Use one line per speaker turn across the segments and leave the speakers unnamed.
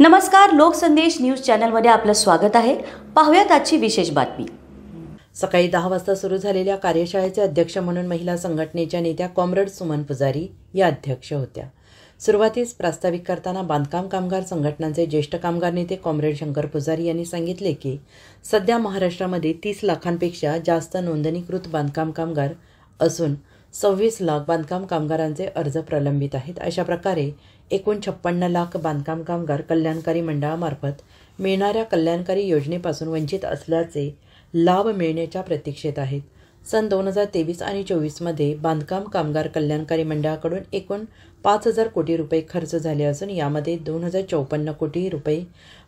नमस्कार, लोकसंदेश न्यूज चॅनलमध्ये आपलं स्वागत आहे। पाहूयात आजची विशेष बातमी।
सकाळी 10 वाजता सुरू झालेल्या कार्यशाळेचे अध्यक्ष म्हणून महिला संघटनेच्या नेत्या कॉम्रेड सुमन पुजारी या अध्यक्ष होत्या। सुरुवातीस प्रास्ताविक करताना बांधकाम कामगार संघटनांचे ज्येष्ठ कामगार नेते कॉम्रेड शंकर पुजारी यांनी सांगितले की सध्या महाराष्ट्रामध्ये 30 लाखांपेक्षा जास्त नोंदणीकृत बांधकाम कामगार असून 26 लाख बांधकाम कामगारांचे अर्ज प्रलंबित आहेत। अशा प्रकारे एकूण 56 लाख बांधकाम कामगार कल्याणकारी मंडळामार्फत मिळणाऱ्या कल्याणकारी योजनेपासून वंचित असल्याचे लाभ मिळण्याच्या प्रतीक्षेत आहेत। सन 2023 आणि 24मध्ये बांधकाम कामगार कल्याणकारी मंडळाकडून एकूण 5,000 कोटी रुपये खर्च झाले असून यामध्ये 2,054 कोटी रुपये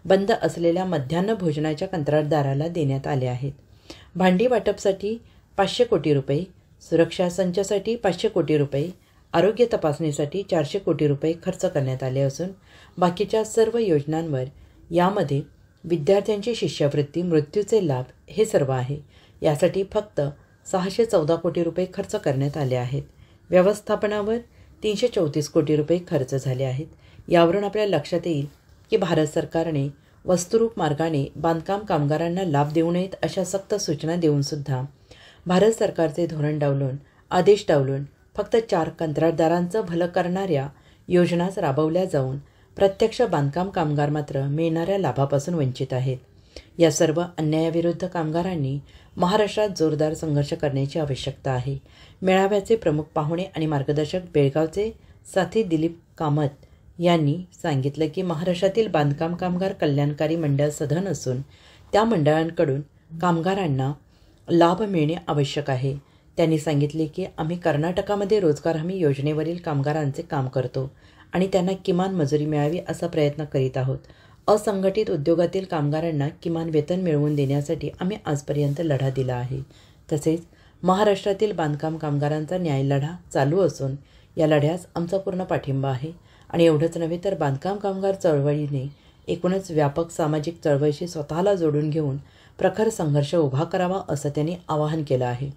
बंद असलेल्या मध्यान्ह भोजनाच्या कंत्राटदाराला देण्यात आले आहेत। भांडी वाटपसाठी 500 कोटी रुपये, सुरक्षा संचासाठी 500 कोटी रुपये, आरोग्य तपासणीसाठी 400 कोटी रुपये खर्च करण्यात आले असून बाकीच्या सर्व योजनांवर यामध्ये विद्यार्थ्यांची शिष्यवृत्ती, मृत्यूचे लाभ हे सर्व आहे। यासाठी फक्त 614 कोटी रुपये खर्च करण्यात आले आहेत। व्यवस्थापनावर 334 कोटी रुपये खर्च झाले आहेत। यावरून आपल्या लक्षात येईल की भारत सरकारने वस्तुरूप मार्गाने बांधकाम कामगारांना लाभ देऊ नयेत अशा सक्त सूचना देऊनसुद्धा भारत सरकारचे धोरण डावलून, आदेश डावलून फक्त 4 कंत्राटदारांचं भलं करणाऱ्या योजनाच राबवल्या जाऊन प्रत्यक्ष बांधकाम कामगार मात्र मिळणाऱ्या लाभापासून वंचित आहेत। या सर्व अन्यायाविरुद्ध कामगारांनी महाराष्ट्रात जोरदार संघर्ष करण्याची आवश्यकता आहे। मेळाव्याचे प्रमुख पाहुणे आणि मार्गदर्शक बेळगावचे साथी दिलीप कामत यांनी सांगितलं की महाराष्ट्रातील बांधकाम कामगार कल्याणकारी मंडळ सधन असून त्या मंडळांकडून कामगारांना लाभ मिळणे आवश्यक आहे। त्यांनी सांगितले की आम्ही कर्नाटकामध्ये रोजगार हमी योजनेवरील कामगारांचे काम करतो आणि त्यांना किमान मजुरी मिळावी असा प्रयत्न करीत आहोत। असंघटित उद्योगातील कामगारांना किमान वेतन मिळवून देण्यासाठी आम्ही आजपर्यंत लढा दिला आहे। तसेच महाराष्ट्रातील बांधकाम कामगारांचा न्याय लढा चालू असून या लढ्यास आमचा पूर्ण पाठिंबा आहे आणि एवढंच नव्हे तर बांधकाम कामगार चळवळीने एकूणच व्यापक सामाजिक चळवळीशी स्वतःला जोडून घेऊन प्रखर संघर्ष उभा करावा असं त्यांनी आवाहन केलं आहे।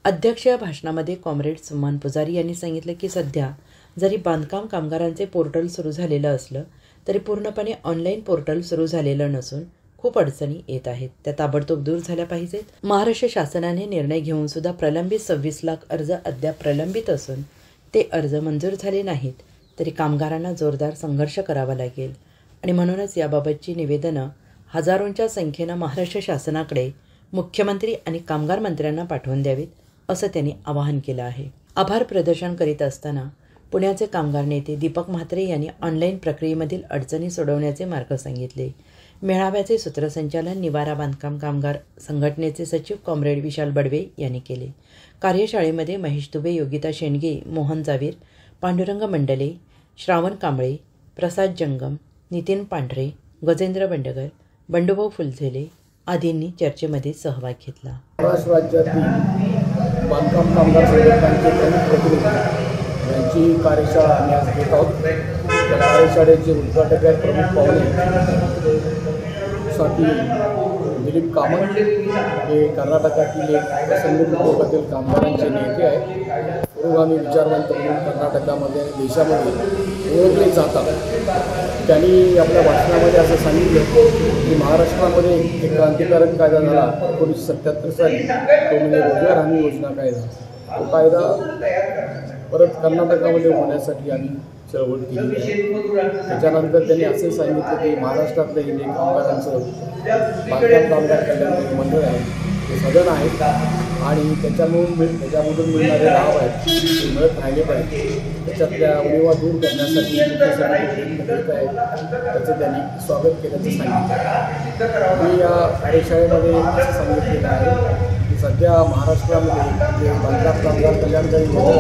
अध्यक्षीय भाषणामध्ये कॉम्रेड सुमन पुजारी यांनी सांगितलं की सध्या जरी बांधकाम कामगारांचे पोर्टल सुरू झालेलं असलं तरी पूर्णपणे ऑनलाईन पोर्टल सुरू झालेलं नसून खूप अडचणी येत आहेत, त्या ताबडतोब दूर झाल्या पाहिजेत। महाराष्ट्र शासनाने निर्णय घेऊन सुद्धा प्रलंबित 26 लाख अर्ज अद्याप प्रलंबित असून ते अर्ज मंजूर झाले नाहीत तरी कामगारांना जोरदार संघर्ष करावा लागेल आणि म्हणूनच याबाबतची निवेदनं हजारोंच्या संख्येनं महाराष्ट्र शासनाकडे मुख्यमंत्री आणि कामगार मंत्र्यांना पाठवून द्यावीत असं त्यांनी आवाहन केलं आहे। आभार प्रदर्शन करीत असताना पुण्याचे कामगार नेते दीपक म्हात्रे यांनी ऑनलाईन प्रक्रियेमधील अडचणी सोडवण्याचे मार्ग सांगितले। मेळाव्याचे सूत्रसंचालन निवारा बांधकाम कामगार संघटनेचे सचिव कॉम्रेड विशाल बडवे यांनी केले। कार्यशाळेमध्ये महेश दुबे, योगिता शेंडगे, मोहन जावीर, पांडुरंग मंडले, श्रावण कांबळे, प्रसाद जंगम, नितीन पांढरे, गजेंद्र बंडगर, बंडूभाऊ फुलझेले आदींनी चर्चेमध्ये सहभाग घेतला।
महाराष्ट्र राज्यातील बांधकाम कामगार संघटनांचे प्रमुख प्रतिनिधी यांची कार्यशाळा आम्ही आज घेत आहोत। या कार्यशाळेचे उद्घाटक आहेत प्रमुख पाहुणे साथी दिलीप कामत, हे कर्नाटकातील एक असंघटित उद्योगातील कामगारांचे नेते आहेत। पुरोगामी विचारवंत म्हणून कर्नाटकामध्ये आणि देशामध्ये ओळखले जातात। त्यांनी आपल्या भाषणामध्ये असं सांगितलं की महाराष्ट्रामध्ये एक क्रांतिकारक कायदा झाला 1977 साली, तो म्हणजे रोजगार हमी योजना कायदा। तो कायदा परत कर्नाटकामध्ये होण्यासाठी आम्ही चळवळ केली आहे। त्याच्यानंतर त्यांनी असे सांगितलं की महाराष्ट्रातलं हे जे कामगारांचं बांधकाम कामगार कल्याण मंडळ आहे ते सदन आहे आणि त्याच्यामधून मिळणारे लाभ आहेत ते मिळत राहिले पाहिजे। त्याच्यातल्या उणिवा दूर करण्यासाठी प्रयत्न करत आहेत, त्याचं त्यांनी स्वागत केल्याचं सांगितलं। मी या कार्यशाळेमध्ये असं सांगितलेलं आहे की सध्या महाराष्ट्रामध्ये जे बांधकाम कामगार कल्याणकारी मंडळ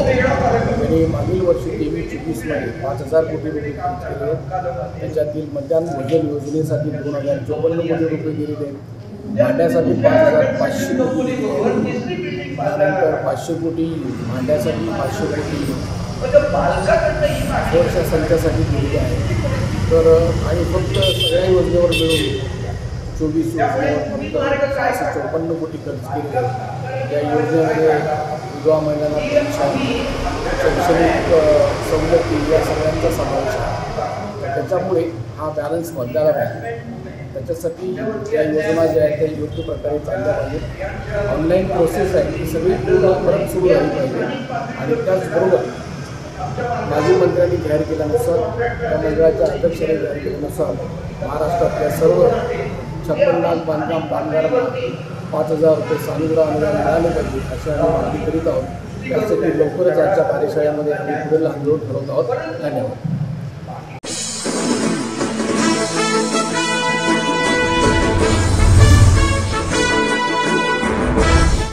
त्यांनी मागील वर्षी 23-24मध्ये 5,000 कोटी रुपये खर्च केले आहेत। त्याच्यातील मध्यान्ह भोजन योजनेसाठी 2,054 कोटी रुपये दिलेले आहेत, भांड्यासाठी 5,500 कोटी, त्यानंतर 500 कोटी भांड्यासाठी, 500 कोटी सुरक्षा संचासाठी दिलेले आहे। तर आणि फक्त सगळ्या योजनेवर मिळून 24 योजनेवर फक्त 654 कोटी खर्च केले आहेत। या योजनेमध्ये विधवा महिलांना पेन्शन, शैक्षणिक सवलती या सगळ्यांचा समावेश आहे। त्याच्यामुळे हा बॅलन्स बदलायला पाहिजे. त्याच्यासाठी या योजना ज्या आहेत त्या योग्य प्रकारे चालल्या पाहिजेत. ऑनलाईन प्रोसेस आहे ती सगळी पूर्ण परत सुरू झाली पाहिजे. आणि त्याचबरोबर माजी मंत्र्यांनी जाहीर केल्यानुसार, त्या मंडळाच्या अध्यक्षांनी जाहीर केल्यानुसार महाराष्ट्रातल्या सर्व 56 लाख बांधकाम कामगारांना 5,000 रुपये सानुग्रह अनुदान मिळाले पाहिजे अशी आम्ही मागणी करीत आहोत. त्यासाठी लवकरच आजच्या कार्यशाळेमध्ये आम्ही पुढील आंदोलन ठरवत आहोत. धन्यवाद.